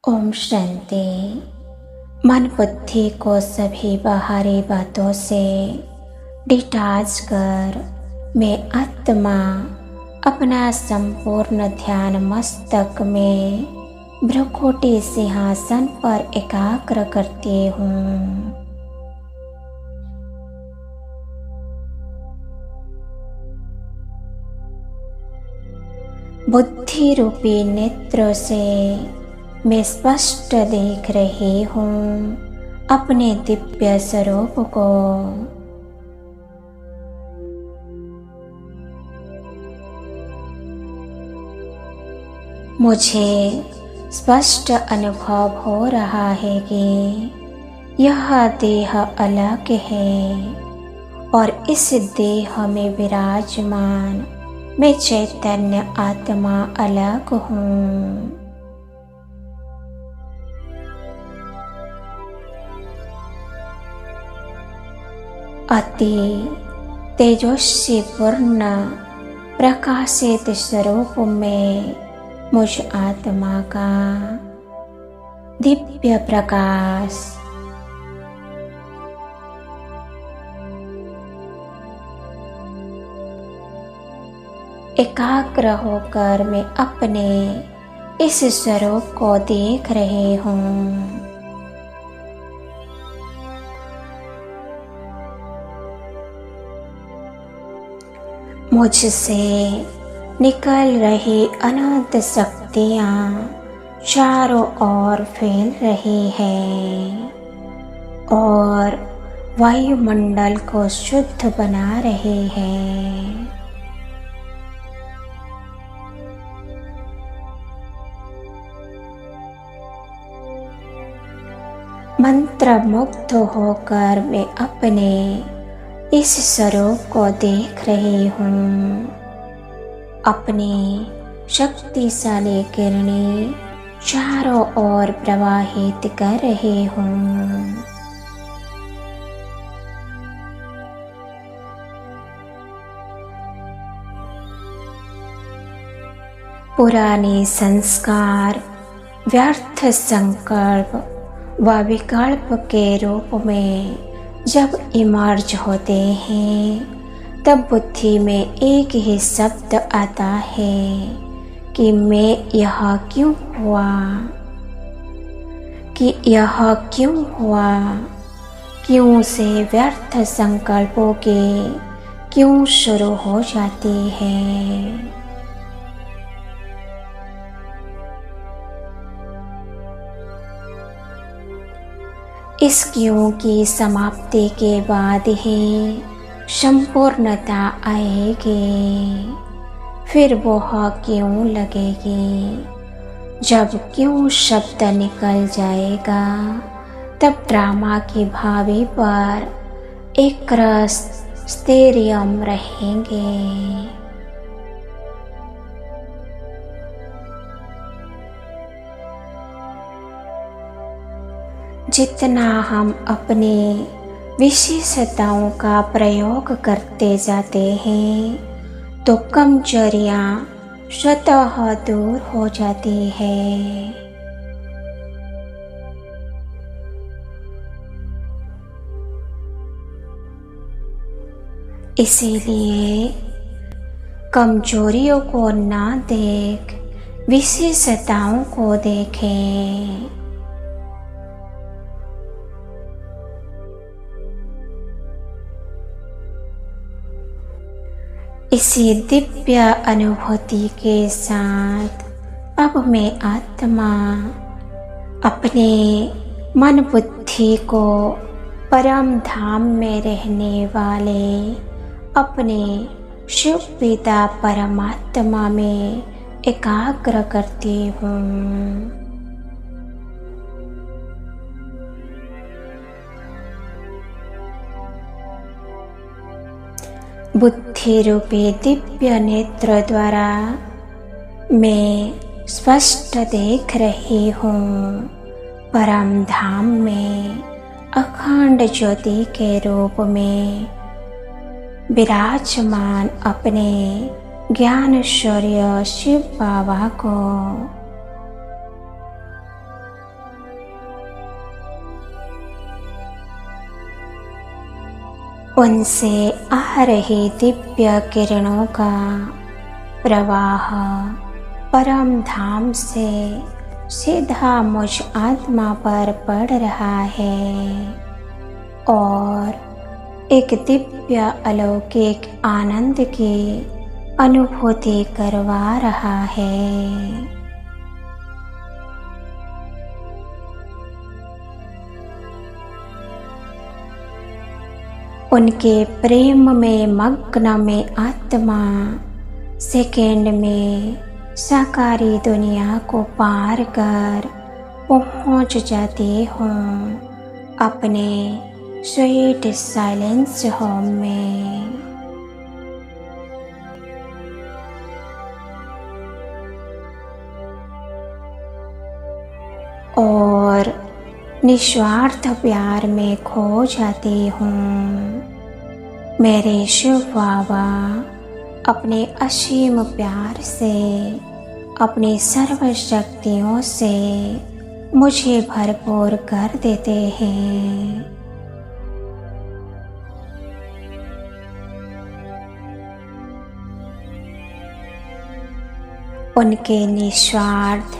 ओम शांति। मन बुद्धि को सभी बाहरी बातों से डिटैच कर मैं आत्मा अपना संपूर्ण ध्यान मस्तक में भ्रुकुटी सिंहासन पर एकाग्र करती हूँ। बुद्धि रूपी नेत्रों से मैं स्पष्ट देख रही हूँ अपने दिव्य स्वरूप को। मुझे स्पष्ट अनुभव हो रहा है कि यह देह अलग है और इस देह में विराजमान मैं चैतन्य आत्मा अलग हूँ। अति तेजस्वी पूर्ण प्रकाशित स्वरूप में मुझ आत्मा का दिव्य प्रकाश एकाग्र होकर मैं अपने इस स्वरूप को देख रही हूँ। मुझसे निकल रही अनंत शक्तियाँ चारों ओर फैल रही है और वायुमंडल को शुद्ध बना रही है। मंत्र मुग्ध होकर मैं अपने इस स्वरूप को देख रही हूँ। अपनी शक्तिशाली किरणें चारों ओर प्रवाहित कर रही हूँ। पुराने संस्कार व्यर्थ संकल्प व विकल्प के रूप में जब इमर्ज होते हैं तब बुद्धि में एक ही शब्द आता है कि मैं यह क्यों हुआ, कि यह क्यों हुआ। क्यों से व्यर्थ संकल्पों के क्यों शुरू हो जाती है। इस क्यों की समाप्ति के बाद ही संपूर्णता आएगी। फिर वह क्यों लगेगी। जब क्यों शब्द निकल जाएगा तब ड्रामा की भावी पर एक रस स्टेरियम रहेंगे। जितना हम अपने विशेषताओं का प्रयोग करते जाते हैं तो कमजोरियां स्वतः दूर हो जाती है। इसीलिए कमजोरियों को ना देख विशेषताओं को देखें। इसी दिव्य अनुभूति के साथ अब मैं आत्मा अपने मन बुद्धि को परम धाम में रहने वाले अपने शिव पिता परमात्मा में एकाग्र करती हूँ। बुद्धि रूपी दिव्य नेत्र द्वारा मैं स्पष्ट देख रही हूँ परम धाम में अखंड ज्योति के रूप में विराजमान अपने ज्ञान शौर्य शिव बाबा को। उनसे आ रही दिव्य किरणों का प्रवाह परम धाम से सीधा मुझ आत्मा पर पड़ रहा है और एक दिव्य अलौकिक आनंद की अनुभूति करवा रहा है। उनके प्रेम में मग्न में आत्मा सेकेंड में साकारी दुनिया को पार कर पहुंच जाती हूँ अपने स्वीट साइलेंस होम में। और निस्वार्थ प्यार में खो जाती हूँ। मेरे शिव बाबा अपने असीम प्यार से, अपनी सर्व शक्तियों से मुझे भरपूर कर देते हैं। उनके निस्वार्थ,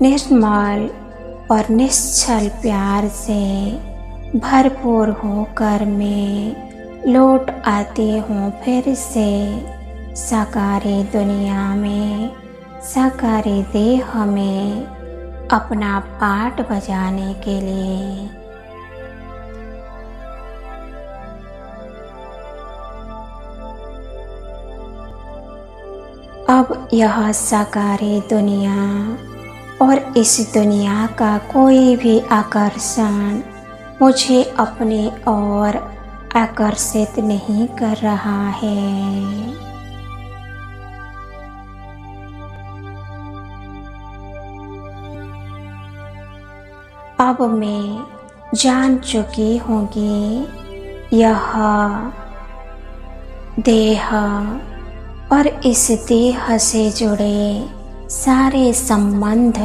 निर्मल और निश्चल प्यार से भरपूर होकर मैं लौट आती हूँ फिर से साकारी दुनिया में, साकारी देह में अपना पाठ बजाने के लिए। अब यह साकारी दुनिया और इस दुनिया का कोई भी आकर्षण मुझे अपनी ओर आकर्षित नहीं कर रहा है। अब मैं जान चुकी हूँ कि यह देह और इस देह से जुड़े सारे संबंध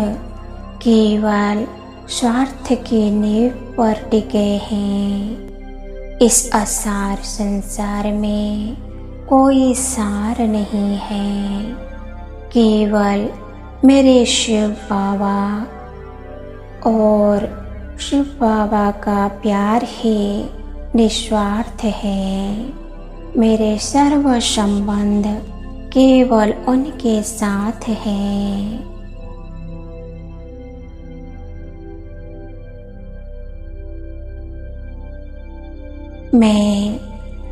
केवल स्वार्थ की नींव पर टिके हैं। इस असार संसार में कोई सार नहीं है, केवल मेरे शिव बाबा और शिव बाबा का प्यार ही निस्वार्थ है। मेरे सर्व संबंध केवल उनके साथ है। मैं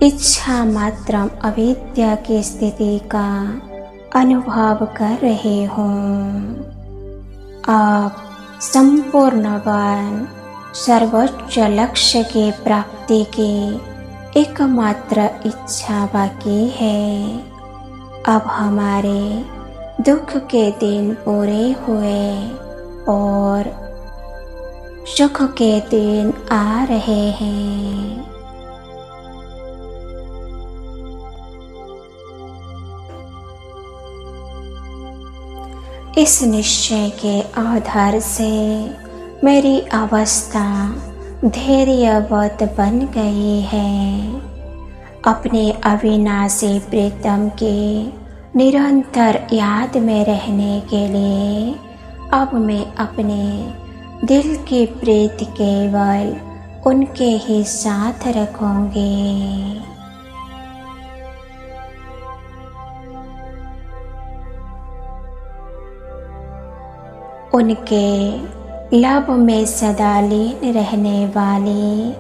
इच्छा मात्र अविद्या की स्थिति का अनुभव कर रही हूँ। अब संपूर्ण बन सर्वोच्च लक्ष्य की प्राप्ति की एकमात्र इच्छा बाकी है। अब हमारे दुख के दिन पूरे हुए और सुख के दिन आ रहे हैं। इस निश्चय के आधार से मेरी अवस्था धैर्यवत बन गई है। अपने अविनाशी प्रीतम के निरंतर याद में रहने के लिए अब मैं अपने दिल की प्रीत केवल उनके ही साथ रखूंगी। उनके लब में सदा लीन रहने वाली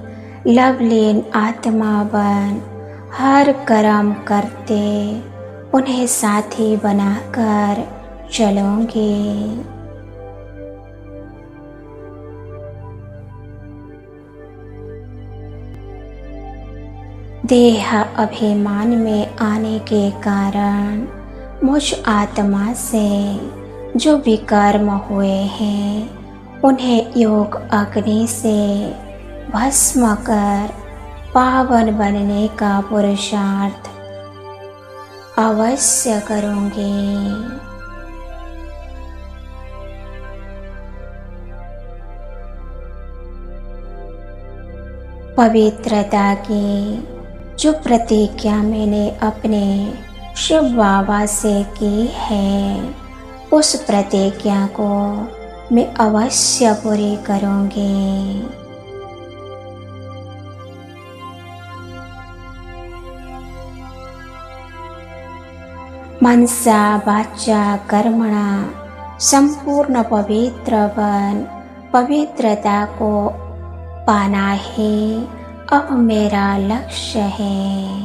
लवलीन आत्मा बन हर कर्म करते उन्हें साथी बनाकर चलूंगी। देह अभिमान में आने के कारण मुझ आत्मा से जो विकर्म हुए हैं उन्हें योग अग्नि से भस्म कर पावन बनने का पुरुषार्थ अवश्य करूंगी। पवित्रता की जो प्रतिज्ञा मैंने अपने शिव बाबा से की है, उस प्रतिज्ञा को मैं अवश्य पूरी करूँगी। मनसा वाचा कर्मणा संपूर्ण पवित्र बन पवित्रता को पाना ही अब मेरा लक्ष्य है।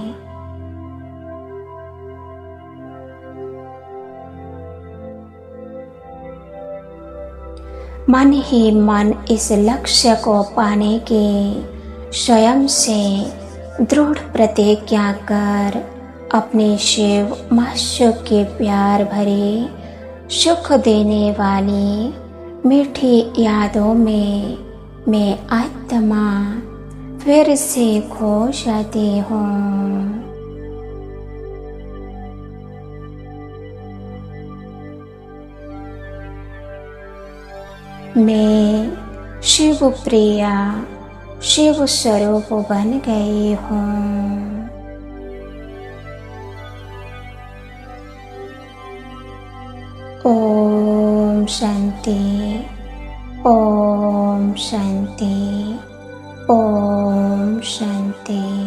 मन ही मन इस लक्ष्य को पाने की स्वयं से दृढ़ प्रतिज्ञा कर अपने शिव महाशिव के प्यार भरे सुख देने वाली मीठी यादों में मैं आत्मा फिर से खो जाती हूँ। मैं शिव प्रिया शिव स्वरूप बन गई हूँ। ओम शांति, ओम शांति, ओम शांति।